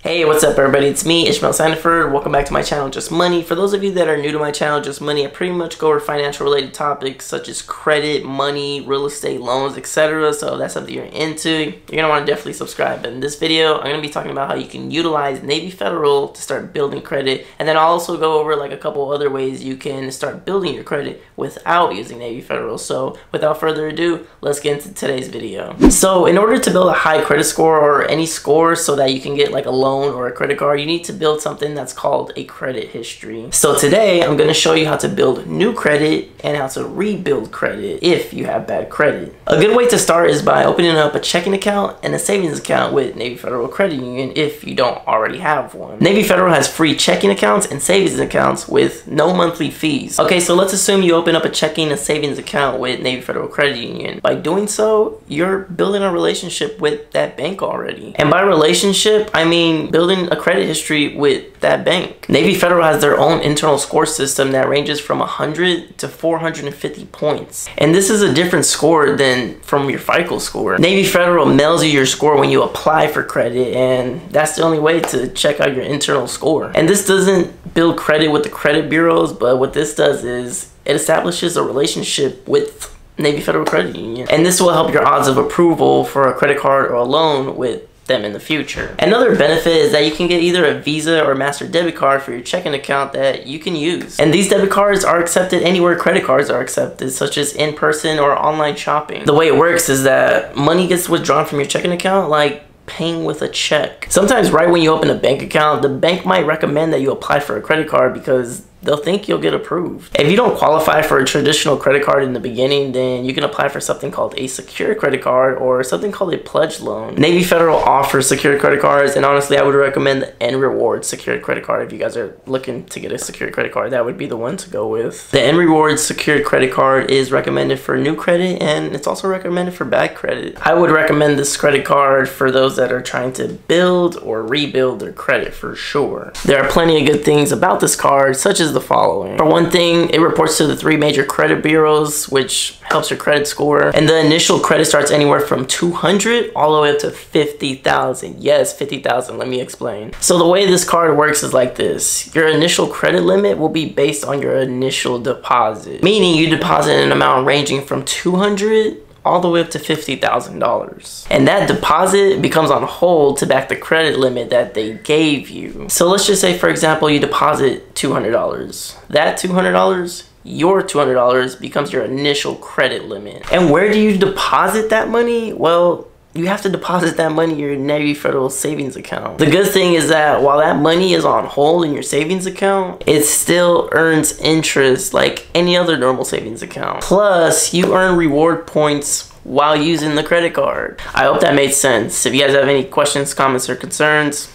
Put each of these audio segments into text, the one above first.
Hey, what's up everybody? It's me, Ishmael Sandiford. Welcome back to my channel, Just Money. For those of you that are new to my channel, Just Money, I pretty much go over financial related topics such as credit, money, real estate, loans, etc. So if that's something you're into, you're going to want to definitely subscribe. But in this video, I'm going to be talking about how you can utilize Navy Federal to start building credit. And then I'll also go over like a couple other ways you can start building your credit without using Navy Federal. So without further ado, let's get into today's video. So in order to build a high credit score or any score so that you can get like a loan or a credit card, you need to build something that's called a credit history. So today I'm going to show you how to build new credit and how to rebuild credit if you have bad credit. A good way to start is by opening up a checking account and a savings account with Navy Federal Credit Union if you don't already have one. Navy Federal has free checking accounts and savings accounts with no monthly fees. Okay, so let's assume you open up a checking and savings account with Navy Federal Credit Union. By doing so, you're building a relationship with that bank already. And by relationship, I mean building a credit history with that bank. Navy Federal has their own internal score system that ranges from 100 to 450 points. And this is a different score than from your FICO score. Navy Federal mails you your score when you apply for credit, and that's the only way to check out your internal score. And this doesn't build credit with the credit bureaus, but what this does is it establishes a relationship with Navy Federal Credit Union. And this will help your odds of approval for a credit card or a loan with them in the future. Another benefit is that you can get either a Visa or Master debit card for your checking account that you can use. And these debit cards are accepted anywhere credit cards are accepted, such as in person or online shopping. The way it works is that money gets withdrawn from your checking account like paying with a check. Sometimes right when you open a bank account, the bank might recommend that you apply for a credit card because they'll think you'll get approved. If you don't qualify for a traditional credit card in the beginning, then you can apply for something called a secured credit card or something called a pledge loan. Navy Federal offers secured credit cards, and honestly I would recommend the N Rewards secured credit card. If you guys are looking to get a secured credit card, that would be the one to go with. The N Rewards secured credit card is recommended for new credit, and it's also recommended for bad credit. I would recommend this credit card for those that are trying to build or rebuild their credit for sure. There are plenty of good things about this card, such as the following. For one thing, it reports to the 3 major credit bureaus, which helps your credit score. And the initial credit starts anywhere from 200 all the way up to 50,000. Yes, 50,000. Let me explain. So the way this card works is like this. Your initial credit limit will be based on your initial deposit, meaning you deposit an amount ranging from 200 all the way up to $50,000. And that deposit becomes on hold to back the credit limit that they gave you. So let's just say, for example, you deposit $200. That $200, your $200 becomes your initial credit limit. And where do you deposit that money? Well, you have to deposit that money in your Navy Federal savings account. The good thing is that while that money is on hold in your savings account, it still earns interest like any other normal savings account. Plus, you earn reward points while using the credit card. I hope that made sense. If you guys have any questions, comments, or concerns,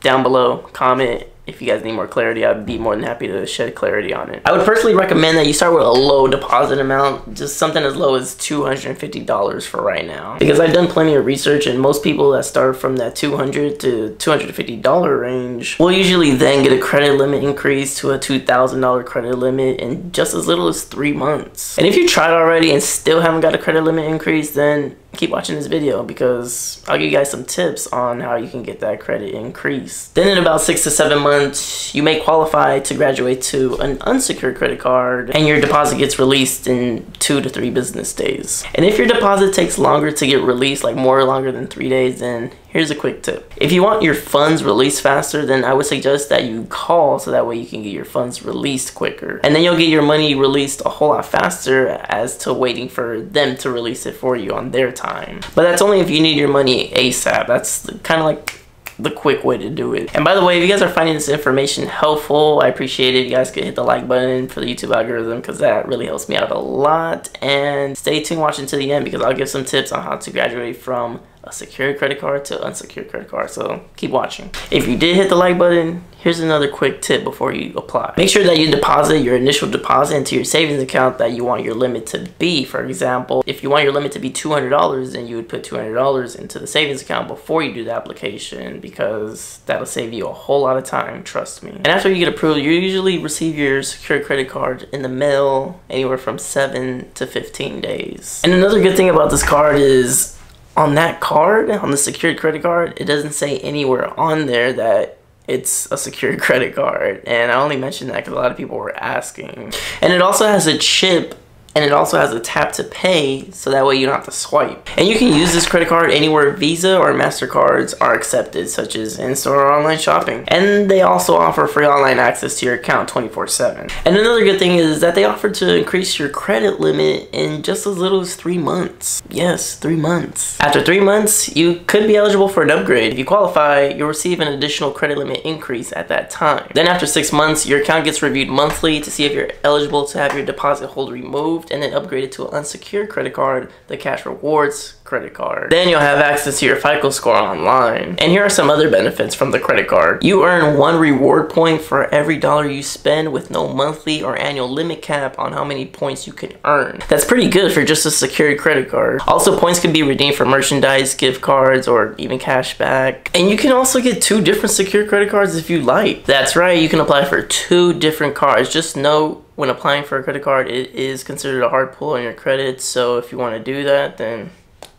down below, comment. If you guys need more clarity, I'd be more than happy to shed clarity on it. I would personally recommend that you start with a low deposit amount, just something as low as $250 for right now. Because I've done plenty of research, and most people that start from that $200 to $250 range will usually then get a credit limit increase to a $2,000 credit limit in just as little as 3 months. And if you tried already and still haven't got a credit limit increase, then keep watching this video because I'll give you guys some tips on how you can get that credit increase. Then in about 6 to 7 months, you may qualify to graduate to an unsecured credit card, and your deposit gets released in 2 to 3 business days. And if your deposit takes longer to get released, like more longer than 3 days, then here's a quick tip. If you want your funds released faster, then I would suggest that you call so that way you can get your funds released quicker. And then you'll get your money released a whole lot faster as to waiting for them to release it for you on their time. But that's only if you need your money ASAP. That's kind of like the quick way to do it. And by the way, if you guys are finding this information helpful, I appreciate it. You guys could hit the like button for the YouTube algorithm because that really helps me out a lot. And stay tuned watching to the end because I'll give some tips on how to graduate from a secured credit card to unsecured credit card. So keep watching. If you did hit the like button, here's another quick tip before you apply. Make sure that you deposit your initial deposit into your savings account that you want your limit to be. For example, if you want your limit to be $200, then you would put $200 into the savings account before you do the application because that'll save you a whole lot of time, trust me. And after you get approved, you usually receive your secured credit card in the mail anywhere from 7 to 15 days. And another good thing about this card is on that card, on the secured credit card, it doesn't say anywhere on there that it's a secured credit card. And I only mentioned that because a lot of people were asking. And it also has a chip, and it also has a tap to pay, so that way you don't have to swipe. And you can use this credit card anywhere Visa or MasterCards are accepted, such as in-store or online shopping. And they also offer free online access to your account 24/7. And another good thing is that they offer to increase your credit limit in just as little as 3 months. Yes, 3 months. After 3 months, you could be eligible for an upgrade. If you qualify, you'll receive an additional credit limit increase at that time. Then after 6 months, your account gets reviewed monthly to see if you're eligible to have your deposit hold removed, and then upgraded to an unsecured credit card, the Cash Rewards credit card. Then you'll have access to your FICO score online. And here are some other benefits from the credit card. You earn 1 reward point for every dollar you spend, with no monthly or annual limit cap on how many points you can earn. That's pretty good for just a secured credit card. Also, points can be redeemed for merchandise, gift cards, or even cash back. And you can also get 2 different secured credit cards if you like. That's right, you can apply for 2 different cards. Just note, when applying for a credit card, it is considered a hard pull on your credit, so if you want to do that, then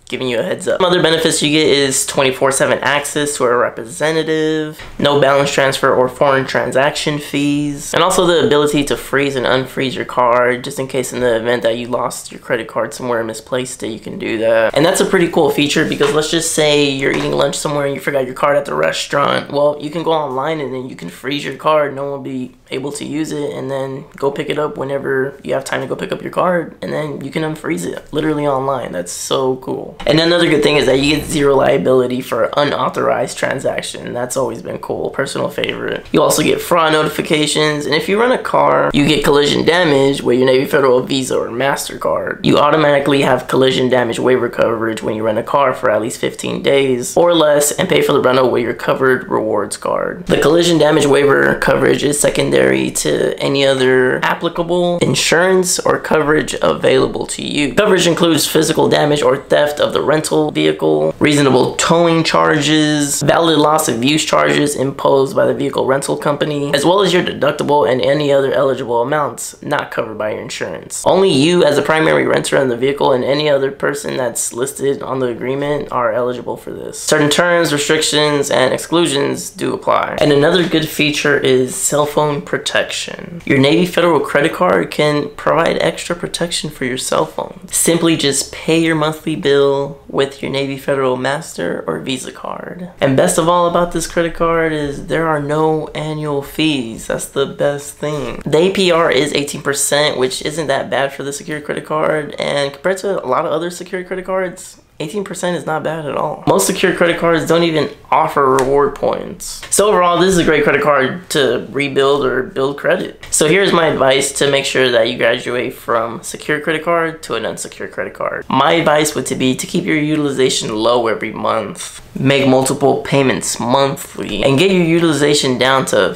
giving you a heads up. Some other benefits you get is 24/7 access to a representative, no balance transfer or foreign transaction fees, and also the ability to freeze and unfreeze your card, just in case in the event that you lost your credit card somewhere and misplaced it, you can do that. And that's a pretty cool feature, because let's just say you're eating lunch somewhere and you forgot your card at the restaurant. Well, you can go online and then you can freeze your card, no one will be able to use it, and then go pick it up whenever you have time to go pick up your card, and then you can unfreeze it literally online. That's so cool. And another good thing is that you get 0 liability for unauthorized transaction. That's always been cool, personal favorite. You also get fraud notifications, and if you rent a car, you get collision damage with your Navy Federal Visa or MasterCard. You automatically have collision damage waiver coverage when you rent a car for at least 15 days or less, and pay for the rental with your covered rewards card. The collision damage waiver coverage is secondary to any other applicable insurance or coverage available to you. Coverage includes physical damage or theft of the rental vehicle, reasonable towing charges, valid loss of use charges imposed by the vehicle rental company, as well as your deductible and any other eligible amounts not covered by your insurance. Only you as a primary renter in the vehicle and any other person that's listed on the agreement are eligible for this. Certain terms, restrictions, and exclusions do apply. And another good feature is cell phone protection. Your Navy Federal credit card can provide extra protection for your cell phone. Simply just pay your monthly bill with your Navy Federal Master or Visa card. And best of all about this credit card is there are no annual fees. That's the best thing. The APR is 18%, which isn't that bad for the secured credit card, and compared to a lot of other secured credit cards, 18% is not bad at all. Most secured credit cards don't even offer reward points. So overall, this is a great credit card to rebuild or build credit. So here's my advice to make sure that you graduate from secured credit card to an unsecured credit card. My advice would be to keep your utilization low every month. Make multiple payments monthly and get your utilization down to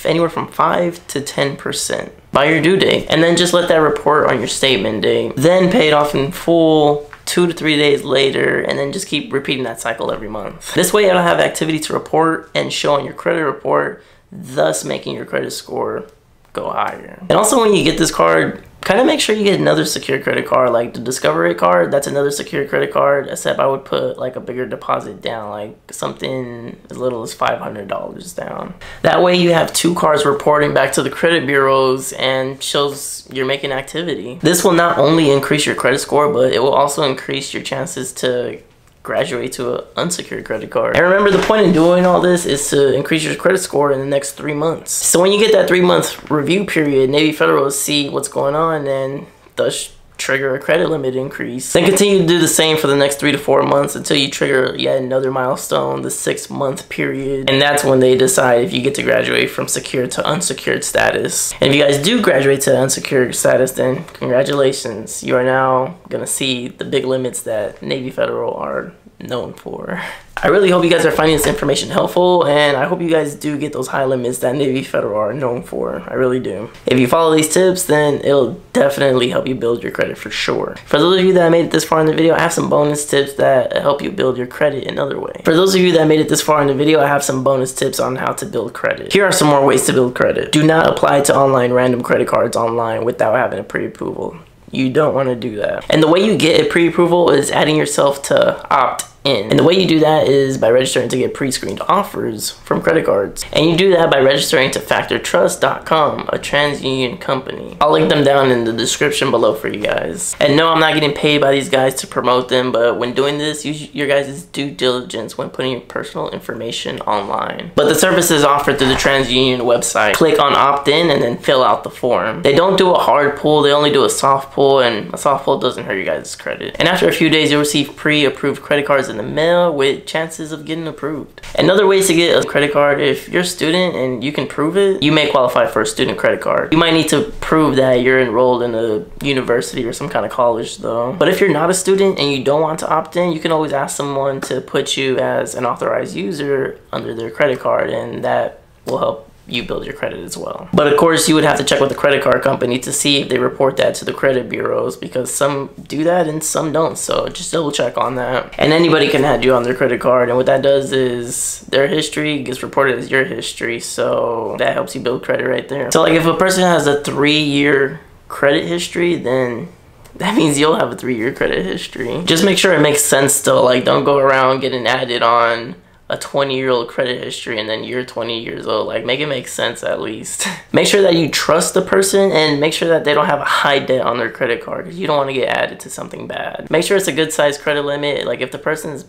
anywhere from 5 to 10% by your due date. And then just let that report on your statement date. Then pay it off in full 2 to 3 days later, and then just keep repeating that cycle every month. This way it'll have activity to report and show on your credit report, thus making your credit score go higher. And also, when you get this card, kind of make sure you get another secured credit card, like the Discovery card. That's another secured credit card, except I would put like a bigger deposit down, like something as little as $500 down. That way you have 2 cards reporting back to the credit bureaus and shows you're making activity. This will not only increase your credit score, but it will also increase your chances to graduate to an unsecured credit card. And remember, the point in doing all this is to increase your credit score in the next 3 months. So when you get that 3-month review period, Navy Federal will see what's going on and thus trigger a credit limit increase. Then continue to do the same for the next 3 to 4 months until you trigger yet another milestone, the 6-month period. And that's when they decide if you get to graduate from secured to unsecured status. And if you guys do graduate to unsecured status, then congratulations. You are now gonna see the big limits that Navy Federal are known for. I really hope you guys are finding this information helpful, and I hope you guys do get those high limits that Navy Federal are known for. I really do. If you follow these tips, then it'll definitely help you build your credit for sure. For those of you that made it this far in the video, I have some bonus tips that help you build your credit another way. For those of you that made it this far in the video, I have some bonus tips on how to build credit. Here are some more ways to build credit. Do not apply to online random credit cards online without having a pre-approval. You don't want to do that. And the way you get a pre-approval is adding yourself to opt in. And the way you do that is by registering to get pre-screened offers from credit cards. And you do that by registering to factortrust.com, a Transunion company. I'll link them down in the description below for you guys. And no, I'm not getting paid by these guys to promote them, but when doing this, use your guys' due diligence when putting your personal information online. But the service is offered through the Transunion website. Click on opt-in and then fill out the form. They don't do a hard pull, they only do a soft pull, and a soft pull doesn't hurt your guys' credit. And after a few days, you'll receive pre-approved credit cards in the mail with chances of getting approved. Another way to get a credit card, if you're a student and you can prove it, you may qualify for a student credit card. You might need to prove that you're enrolled in a university or some kind of college though. But if you're not a student and you don't want to opt in, you can always ask someone to put you as an authorized user under their credit card, and that will help you build your credit as well. But of course, you would have to check with the credit card company to see if they report that to the credit bureaus, because some do that and some don't, so just double check on that. And anybody can add you on their credit card, and what that does is their history gets reported as your history, so that helps you build credit right there. So like if a person has a 3-year credit history, then that means you'll have a 3-year credit history. Just make sure it makes sense though. Like, don't go around getting added on a 20-year-old credit history and then you're 20 years old. Like, make it make sense at least. Make sure that you trust the person and make sure that they don't have a high debt on their credit card, because you don't want to get added to something bad. Make sure it's a good sized credit limit. Like, if the person's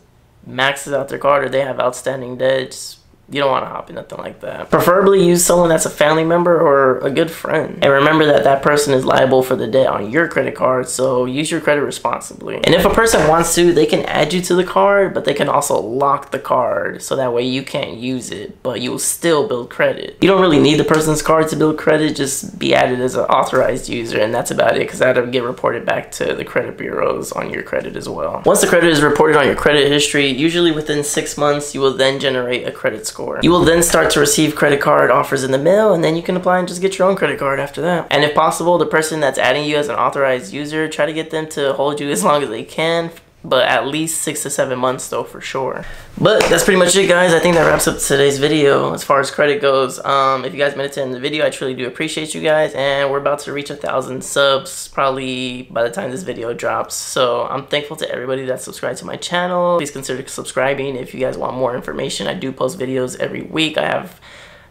maxes out their card or they have outstanding debts, you don't want to hop in nothing like that. Preferably use someone that's a family member or a good friend. And remember that that person is liable for the debt on your credit card, so use your credit responsibly. And if a person wants to, they can add you to the card, but they can also lock the card so that way you can't use it, but you will still build credit. You don't really need the person's card to build credit, just be added as an authorized user, and that's about it, because that'll get reported back to the credit bureaus on your credit as well. Once the credit is reported on your credit history, usually within 6 months, you will then generate a credit score. You will then start to receive credit card offers in the mail, and then you can apply and just get your own credit card after that. And if possible, the person that's adding you as an authorized user, try to get them to hold you as long as they can, but at least 6 to 7 months though, for sure. But that's pretty much it, guys. I think that wraps up today's video as far as credit goes. If you guys made it to the end of the video, I truly do appreciate you guys, and we're about to reach 1,000 subs probably by the time this video drops. So I'm thankful to everybody that subscribed to my channel. Please consider subscribing if you guys want more information. I do post videos every week. I have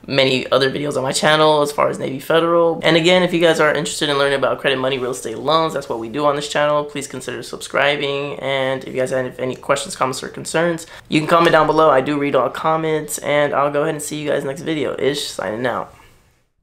many other videos on my channel as far as Navy Federal. And again, if you guys are interested in learning about credit, money, real estate, loans, that's what we do on this channel. Please consider subscribing. And if you guys have any questions, comments, or concerns, you can comment down below. I do read all comments, and I'll go ahead and see you guys next video. Ish signing out.